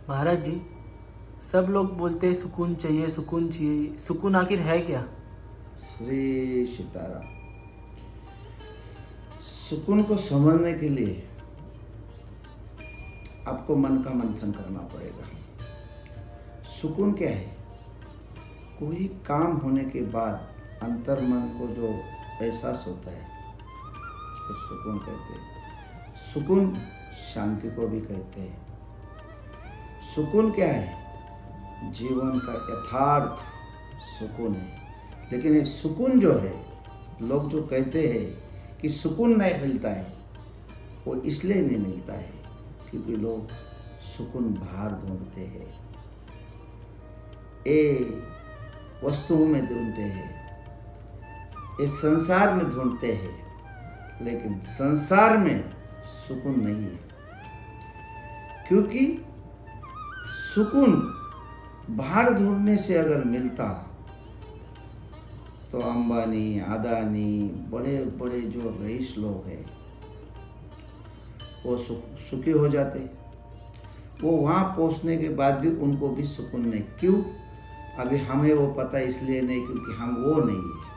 महाराज जी, सब लोग बोलते हैं सुकून चाहिए, सुकून चाहिए। सुकून आखिर है क्या? श्री सीताराम। सुकून को समझने के लिए आपको मन का मंथन करना पड़ेगा। सुकून क्या है? कोई काम होने के बाद अंतर मन को जो एहसास होता है तो सुकून कहते हैं। सुकून शांति को भी कहते हैं। सुकून क्या है? जीवन का यथार्थ सुकून है। लेकिन ये सुकून जो है, लोग जो कहते हैं कि सुकून नहीं मिलता है, वो इसलिए नहीं मिलता है क्योंकि लोग सुकून बाहर ढूंढते हैं, ये वस्तुओं में ढूंढते हैं, ये संसार में ढूंढते हैं। लेकिन संसार में सुकून नहीं है, क्योंकि सुकून बाहर ढूंढने से अगर मिलता तो अंबानी, अदानी, बड़े बड़े जो रईस लोग हैं वो सुखी हो जाते। वो वहाँ पहुँचने के बाद भी उनको भी सुकून नहीं। क्यों? अभी हमें वो पता इसलिए नहीं क्योंकि हम वो नहीं है।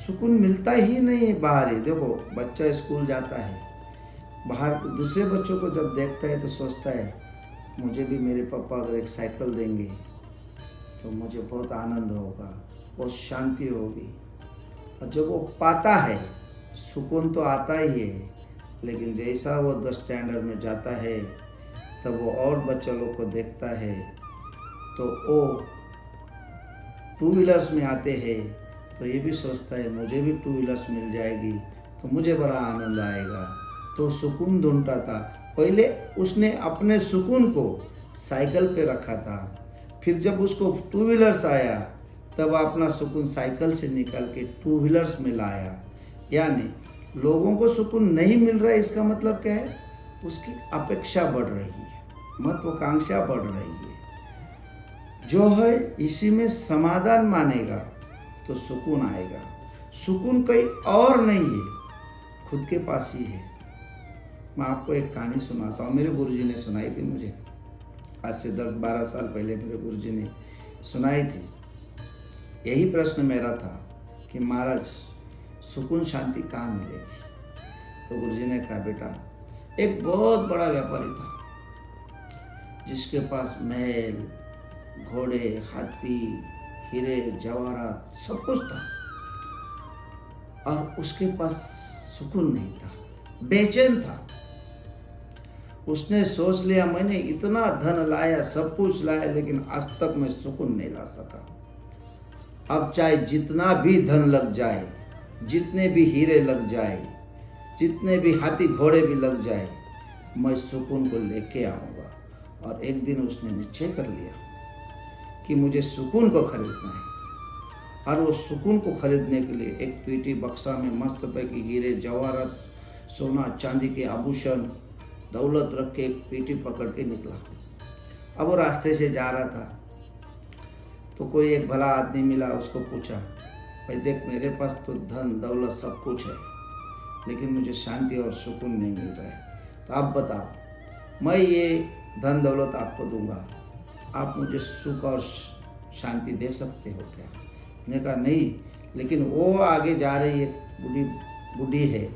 सुकून मिलता ही नहीं है बाहर ही। देखो, बच्चा स्कूल जाता है, बाहर दूसरे बच्चों को जब देखता है तो सोचता है मुझे भी मेरे पापा अगर एक साइकिल देंगे तो मुझे बहुत आनंद होगा, बहुत शांति होगी। और जब वो पाता है सुकून तो आता ही है, लेकिन जैसा वो 10 स्टैंडर्ड में जाता है तब वो और बच्चों लोग को देखता है तो वो 2 व्हीलर्स में आते हैं तो ये भी सोचता है मुझे भी 2 व्हीलर्स मिल जाएगी तो मुझे बड़ा आनंद आएगा। तो सुकून ढूंढता था। पहले उसने अपने सुकून को साइकिल पे रखा था, फिर जब उसको 2 व्हीलर्स आया तब अपना सुकून साइकिल से निकल के 2 व्हीलर्स में लाया। यानी लोगों को सुकून नहीं मिल रहा है, इसका मतलब क्या है? उसकी अपेक्षा बढ़ रही है, महत्वाकांक्षा बढ़ रही है। जो है इसी में समाधान मानेगा तो सुकून आएगा। सुकून कहीं और नहीं है, खुद के पास ही है। मैं आपको एक कहानी सुनाता हूँ। मेरे गुरुजी ने सुनाई थी मुझे, आज से 10-12 साल पहले मेरे गुरुजी ने सुनाई थी। यही प्रश्न मेरा था कि महाराज सुकून शांति कहाँ मिलेगी? तो गुरुजी ने कहा, बेटा, एक बहुत बड़ा व्यापारी था जिसके पास महल, घोड़े, हाथी, हीरे जवाहरात सब कुछ था, और उसके पास सुकून नहीं था, बेचैन था। उसने सोच लिया मैंने इतना धन लाया, सब कुछ लाया, लेकिन आज तक मैं सुकून नहीं ला सका। अब चाहे जितना भी धन लग जाए, जितने भी हीरे लग जाए, जितने भी हाथी घोड़े भी लग जाए, मैं सुकून को लेके आऊँगा। और एक दिन उसने निश्चय कर लिया कि मुझे सुकून को खरीदना है। और वो सुकून को खरीदने के लिए एक पेटी बक्सा में मस्त पैकी हीरे जवाहरात, सोना चांदी के आभूषण, दौलत रख के एक पेटी पकड़ के निकला। अब वो रास्ते से जा रहा था तो कोई एक भला आदमी मिला, उसको पूछा, भाई देख, मेरे पास तो धन दौलत सब कुछ है, लेकिन मुझे शांति और सुकून नहीं मिल रहा है, तो आप बताओ, मैं ये धन दौलत आपको दूंगा, आप मुझे सुख और शांति दे सकते हो क्या? ने कहा नहीं, लेकिन वो आगे जा रही एक बूढ़ी है,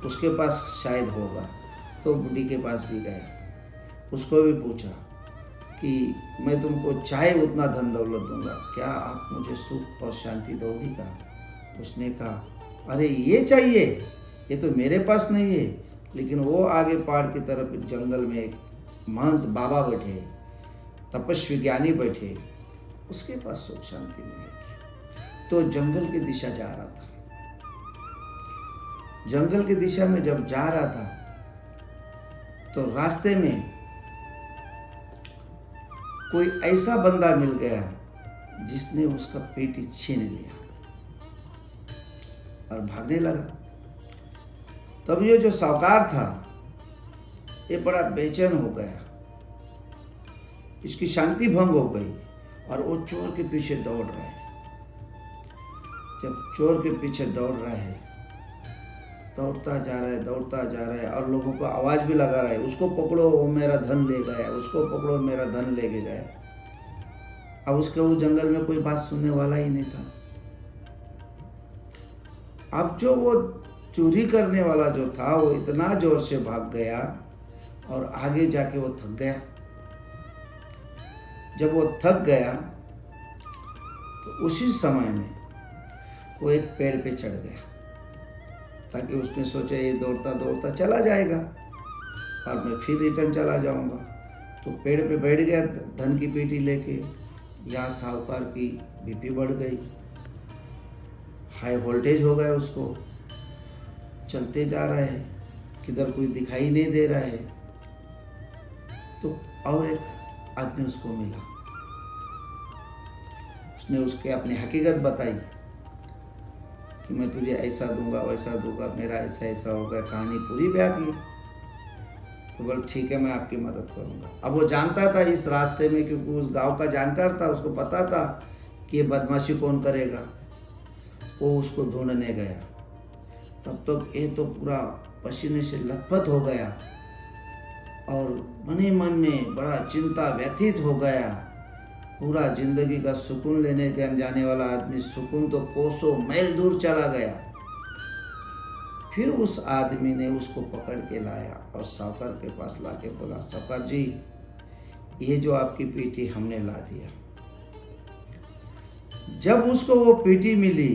उसके पास शायद होगा। तो बूढ़ी के पास भी गया, उसको भी पूछा कि मैं तुमको चाहे उतना धन दौलत दूंगा, क्या आप मुझे सुख और शांति दोगी का? उसने कहा, अरे ये चाहिए, ये तो मेरे पास नहीं है। लेकिन वो आगे पहाड़ की तरफ जंगल में एक महंत बाबा बैठे, तपस्वी ज्ञानी बैठे, उसके पास सुख शांति मिलेगी। तो जंगल की दिशा जा रहा था। जंगल की दिशा में जब जा रहा था तो रास्ते में कोई ऐसा बंदा मिल गया जिसने उसका पेटी छीन लिया और भागने लगा। तब ये जो साहूकार था ये बड़ा बेचैन हो गया, इसकी शांति भंग हो गई और वो चोर के पीछे दौड़ रहा है। जब चोर के पीछे दौड़ रहा है दौड़ता जा रहा है, दौड़ता जा रहा है और लोगों को आवाज़ भी लगा रहा है, उसको पकड़ो वो मेरा धन ले गया, उसको पकड़ो मेरा धन लेके गया। अब उसके वो जंगल में कोई बात सुनने वाला ही नहीं था। अब जो वो चोरी करने वाला जो था वो इतना जोर से भाग गया और आगे जाके वो थक गया। जब वो थक गया तो उसी समय में वो एक पेड़ पे चढ़ गया, ताकि उसने सोचा ये दौड़ता दौड़ता चला जाएगा और मैं फिर रिटर्न चला जाऊंगा। तो पेड़ पे बैठ गया धन की पेटी लेके। यहाँ साहूकार की बीपी बढ़ गई, हाई वोल्टेज हो गया उसको। चलते जा रहा है, किधर कोई दिखाई नहीं दे रहा है। तो और एक आदमी उसको मिला, उसने उसके अपनी हकीकत बताई कि मैं तुझे ऐसा दूंगा वैसा दूंगा, मेरा ऐसा ऐसा होगा, कहानी पूरी बयां की। तो बोल ठीक है मैं आपकी मदद करूंगा। अब वो जानता था इस रास्ते में, क्योंकि उस गांव का जानकार था, उसको पता था कि ये बदमाशी कौन करेगा। वो उसको ढूंढने गया। तब तक ये तो पूरा पसीने से लथपथ हो गया और मन ही मन में बड़ा चिंता व्यथित हो गया। पूरा जिंदगी का सुकून लेने के जाने वाला आदमी सुकून तो कोसों मैल दूर चला गया। फिर उस आदमी ने उसको पकड़ के लाया और साहूकार के पास लाके बोला, साहूकार जी ये जो आपकी पीटी हमने ला दिया। जब उसको वो पीटी मिली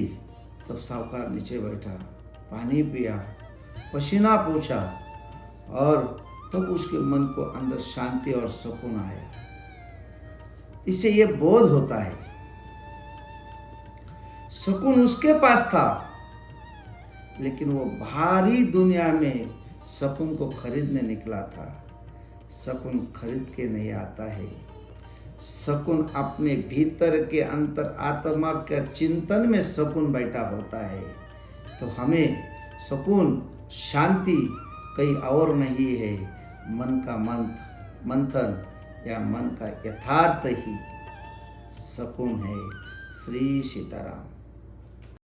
तब साहूकार नीचे बैठा, पानी पिया, पसीना पूछा और तब उसके मन को अंदर शांति और सुकून आया। इससे ये बोध होता है सुकून उसके पास था, लेकिन वो भारी दुनिया में सुकून को खरीदने निकला था। सुकून खरीद के नहीं आता है। सुकून अपने भीतर के अंतर आत्मा के चिंतन में सुकून बैठा होता है। तो हमें सुकून शांति कहीं और नहीं है, मन का मंथन या मन का यथार्थ ही सुकून है। श्री सीताराम।